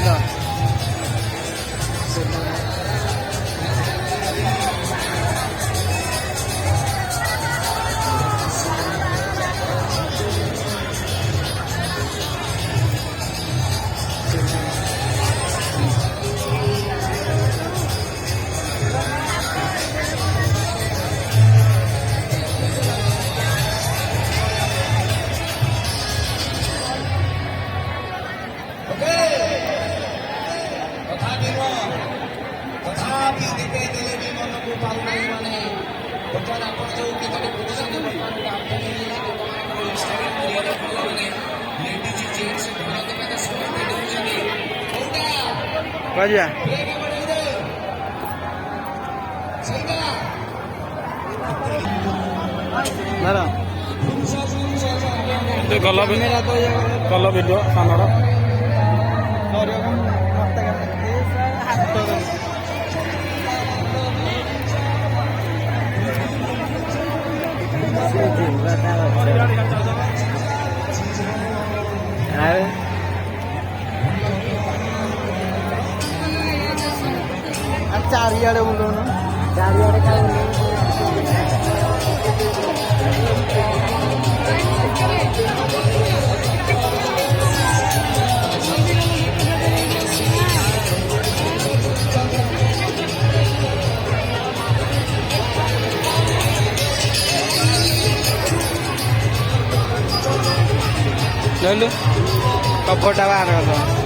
तो तथापि दिपेदेले भी मनକୁ ପାଉନାହିଁ ମାନେ ବର୍ତ୍ତମାନ ଆପଣ ଯୋଉ କେତୋଟି ବୁଝୁଛନ୍ତି ବର୍ତ୍ତମାନ ଇନଷ୍ଟାଗ୍ରାମ ରିଅଲ ଫଲୋମାନେ ଲେଡିଜ ଜେଣ୍ଟସ ଭଲ ଦେଖାଯାଏ ସମସ୍ତେ ଦେଖୁଛନ୍ତି କୋଉଟା बढ़िया मेरा कल वीडियो सामर चारियाडे बोलो ना चारियाडे काय ले लो कपड़ा बाहर कर दो